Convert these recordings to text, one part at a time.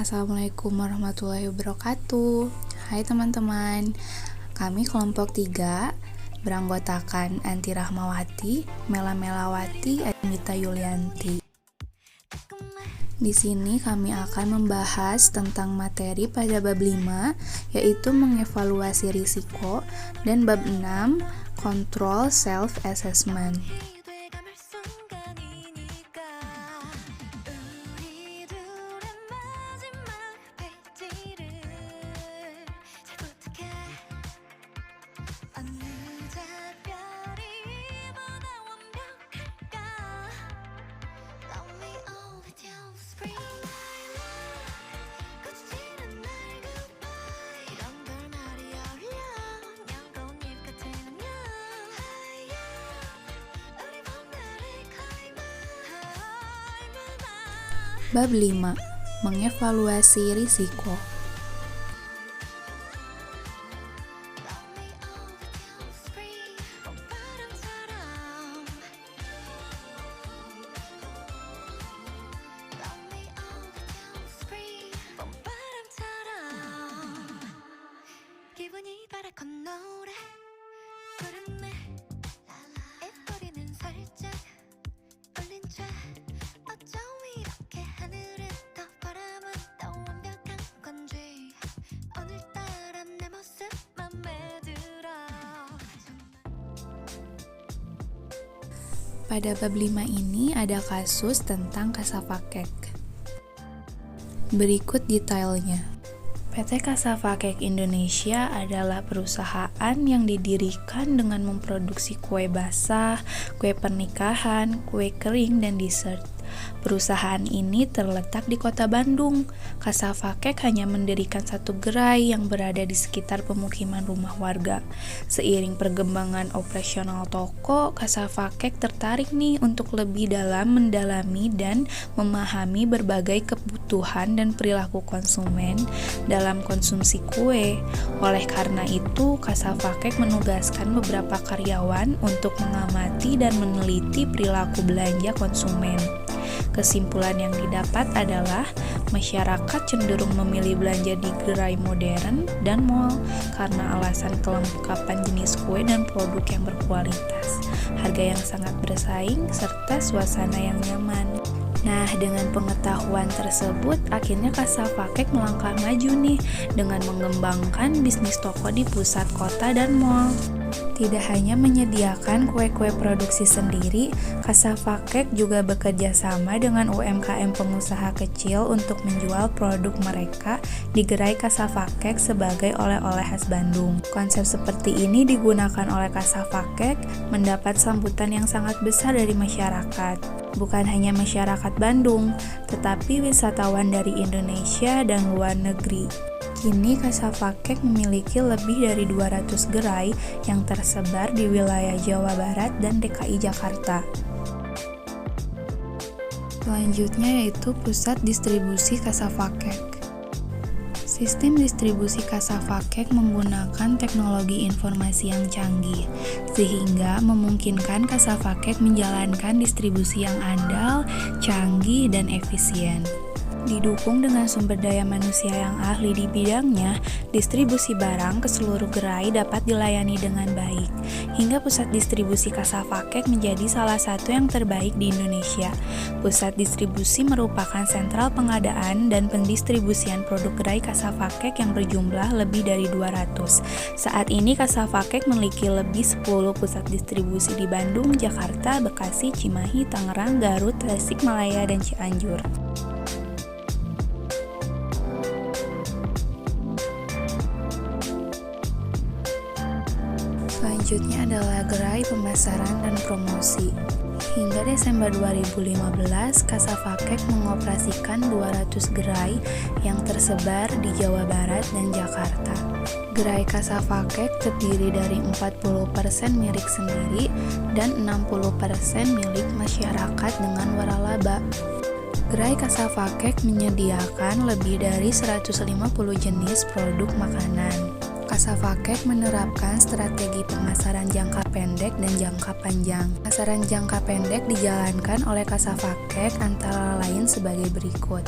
Assalamualaikum warahmatullahi wabarakatuh. Hai teman-teman, kami kelompok 3 beranggotakan Anti Rahmawati, Mela Melawati, Anita Yulianti. Di sini kami akan membahas tentang materi pada bab 5, yaitu mengevaluasi risiko, dan bab 6, kontrol self-assessment. Bab 5. Mengevaluasi risiko. Pada bab 5 ini ada kasus tentang Kasavakek. Berikut detailnya. PT Kasavakek Indonesia adalah perusahaan yang didirikan dengan memproduksi kue basah, kue pernikahan, kue kering, dan dessert. Perusahaan ini terletak di kota Bandung. Kasavakek hanya mendirikan satu gerai yang berada di sekitar pemukiman rumah warga. Seiring perkembangan operasional toko, Kasavakek tertarik nih untuk lebih dalam mendalami dan memahami berbagai kebutuhan dan perilaku konsumen dalam konsumsi kue. Oleh karena itu, Kasavakek menugaskan beberapa karyawan untuk mengamati dan meneliti perilaku belanja konsumen. Kesimpulan yang didapat adalah masyarakat cenderung memilih belanja di gerai modern dan mall karena alasan kelengkapan jenis kue dan produk yang berkualitas, harga yang sangat bersaing, serta suasana yang nyaman. Nah, dengan pengetahuan tersebut, akhirnya Kasavakek melangkah maju nih dengan mengembangkan bisnis toko di pusat kota dan mall. Tidak hanya menyediakan kue-kue produksi sendiri, Kasavakek juga bekerja sama dengan UMKM pengusaha kecil untuk menjual produk mereka di gerai Kasavakek sebagai oleh-oleh khas Bandung. Konsep seperti ini digunakan oleh Kasavakek mendapat sambutan yang sangat besar dari masyarakat. Bukan hanya masyarakat Bandung, tetapi wisatawan dari Indonesia dan luar negeri. Kini Kasavakek memiliki lebih dari 200 gerai yang tersebar di wilayah Jawa Barat dan DKI Jakarta. Selanjutnya yaitu pusat distribusi Kasavakek. Sistem distribusi Kasavakek menggunakan teknologi informasi yang canggih, sehingga memungkinkan Kasavakek menjalankan distribusi yang andal, canggih, dan efisien. Didukung dengan sumber daya manusia yang ahli di bidangnya, distribusi barang ke seluruh gerai dapat dilayani dengan baik, hingga pusat distribusi Kasavakek menjadi salah satu yang terbaik di Indonesia. Pusat distribusi merupakan sentral pengadaan dan pendistribusian produk gerai Kasavakek yang berjumlah lebih dari 200. Saat ini Kasavakek memiliki lebih 10 pusat distribusi di Bandung, Jakarta, Bekasi, Cimahi, Tangerang, Garut, Tasikmalaya, dan Cianjur. Selanjutnya adalah gerai pemasaran dan promosi. Hingga Desember 2015, Kasavakek mengoperasikan 200 gerai yang tersebar di Jawa Barat dan Jakarta. Gerai Kasavakek terdiri dari 40% milik sendiri dan 60% milik masyarakat dengan waralaba. Gerai Kasavakek menyediakan lebih dari 150 jenis produk makanan. Kasavakek menerapkan strategi pemasaran jangka pendek dan jangka panjang. Pemasaran jangka pendek dijalankan oleh Kasavakek antara lain sebagai berikut.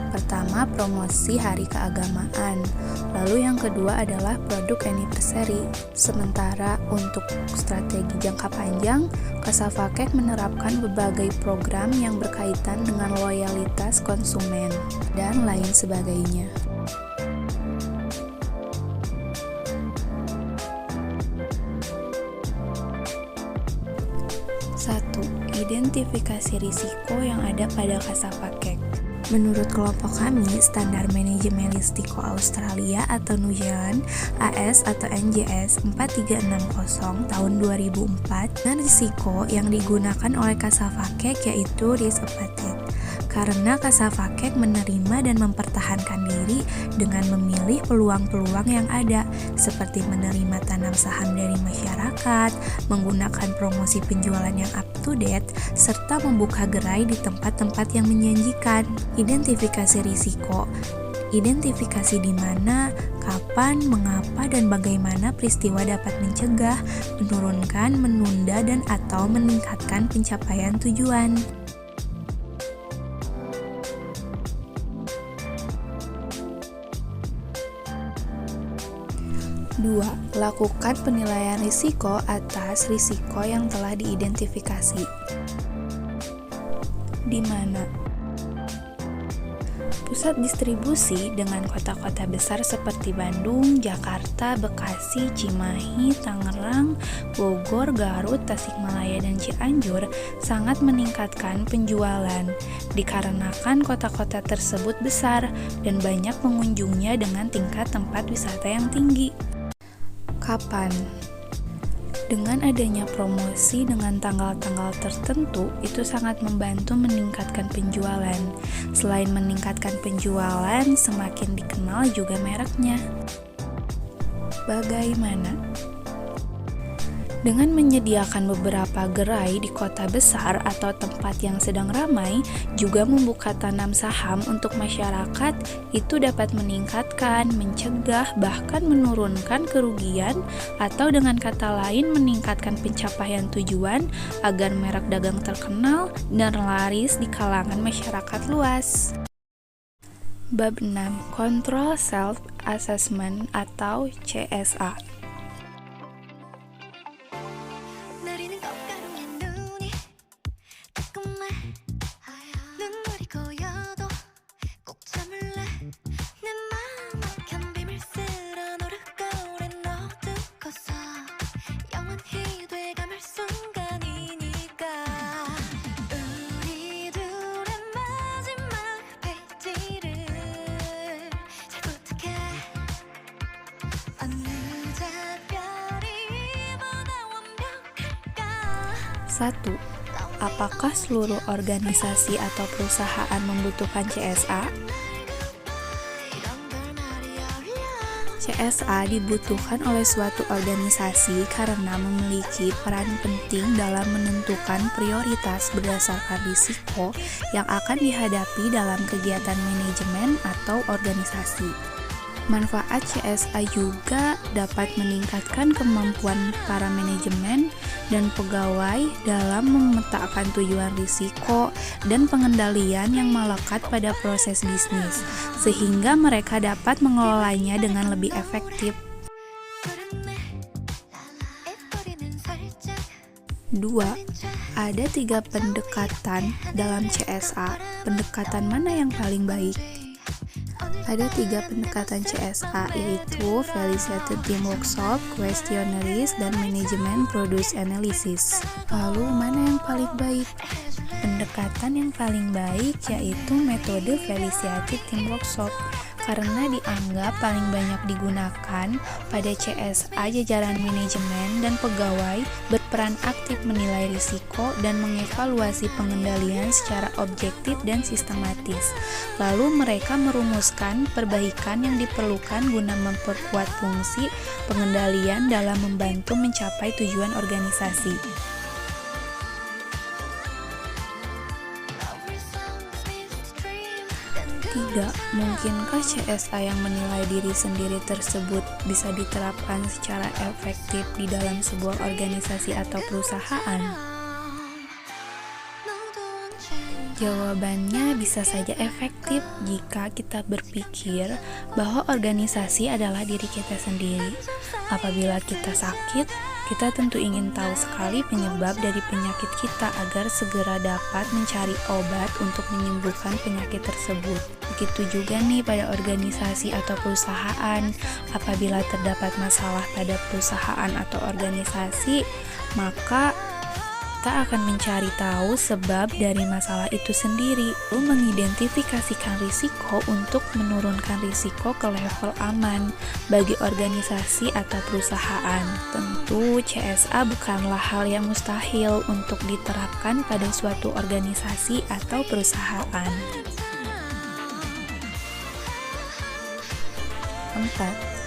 Pertama, promosi hari keagamaan. Lalu yang kedua adalah produk anniversary. Sementara untuk strategi jangka panjang, Kasavakek menerapkan berbagai program yang berkaitan dengan loyalitas konsumen dan lain sebagainya. 1. Identifikasi risiko yang ada pada Kasavakek. Menurut kelompok kami, Standar Manajemen Risiko Australia atau New Zealand AS atau NJS 4360 tahun 2004 dan risiko yang digunakan oleh Kasavakek yaitu risk appetite. Karena Kasavakek menerima dan mempertahankan diri dengan memilih peluang-peluang yang ada, seperti menerima tanam saham dari masyarakat, menggunakan promosi penjualan yang up-to-date, serta membuka gerai di tempat-tempat yang menjanjikan. Identifikasi risiko. Identifikasi di mana, kapan, mengapa, dan bagaimana peristiwa dapat mencegah, menurunkan, menunda, dan atau meningkatkan pencapaian tujuan. 2. Lakukan penilaian risiko atas risiko yang telah diidentifikasi. Di mana? Pusat distribusi dengan kota-kota besar seperti Bandung, Jakarta, Bekasi, Cimahi, Tangerang, Bogor, Garut, Tasikmalaya, dan Cianjur sangat meningkatkan penjualan dikarenakan kota-kota tersebut besar dan banyak pengunjungnya dengan tingkat tempat wisata yang tinggi. Kapan? Dengan adanya promosi dengan tanggal-tanggal tertentu, itu sangat membantu meningkatkan penjualan. Selain meningkatkan penjualan, semakin dikenal juga mereknya. Bagaimana? Dengan menyediakan beberapa gerai di kota besar atau tempat yang sedang ramai, juga membuka tanam saham untuk masyarakat, itu dapat meningkatkan, mencegah, bahkan menurunkan kerugian, atau dengan kata lain meningkatkan pencapaian tujuan agar merek dagang terkenal dan laris di kalangan masyarakat luas. Bab 6. Control Self Assessment atau CSA. Satu, apakah seluruh organisasi atau perusahaan membutuhkan CSA? CSA dibutuhkan oleh suatu organisasi karena memiliki peran penting dalam menentukan prioritas berdasarkan risiko yang akan dihadapi dalam kegiatan manajemen atau organisasi. Manfaat CSA juga dapat meningkatkan kemampuan para manajemen dan pegawai dalam memetakan tujuan risiko dan pengendalian yang melekat pada proses bisnis, sehingga mereka dapat mengelolanya dengan lebih efektif. 2. Ada 3 pendekatan dalam CSA. Pendekatan mana yang paling baik? Ada 3 pendekatan CSA, yaitu Validated Team Workshop, Questionnaires, dan Manajemen Product Analysis. Lalu, mana yang paling baik? Pendekatan yang paling baik yaitu metode Validated Team Workshop, karena dianggap paling banyak digunakan pada CSA. Jajaran manajemen dan pegawai berperan aktif menilai risiko dan mengevaluasi pengendalian secara objektif dan sistematis. Lalu mereka merumuskan perbaikan yang diperlukan guna memperkuat fungsi pengendalian dalam membantu mencapai tujuan organisasi. Ketiga, mungkinkah CSA yang menilai diri sendiri tersebut bisa diterapkan secara efektif di dalam sebuah organisasi atau perusahaan? Jawabannya bisa saja efektif jika kita berpikir bahwa organisasi adalah diri kita sendiri. Apabila kita sakit, kita tentu ingin tahu sekali penyebab dari penyakit kita agar segera dapat mencari obat untuk menyembuhkan penyakit tersebut. Begitu juga nih pada organisasi atau perusahaan. Apabila terdapat masalah pada perusahaan atau organisasi, maka kita akan mencari tahu sebab dari masalah itu sendiri, lalu mengidentifikasikan risiko untuk menurunkan risiko ke level aman bagi organisasi atau perusahaan. Tentu CSA bukanlah hal yang mustahil untuk diterapkan pada suatu organisasi atau perusahaan. 4.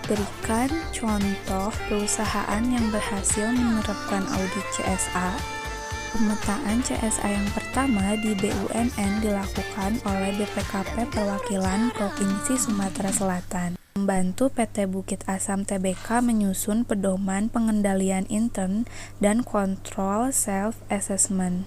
Berikan contoh perusahaan yang berhasil menerapkan audit CSA. Pemetaan CSA yang pertama di BUMN dilakukan oleh BPKP Perwakilan Provinsi Sumatera Selatan, membantu PT Bukit Asam Tbk menyusun pedoman pengendalian intern dan kontrol self-assessment.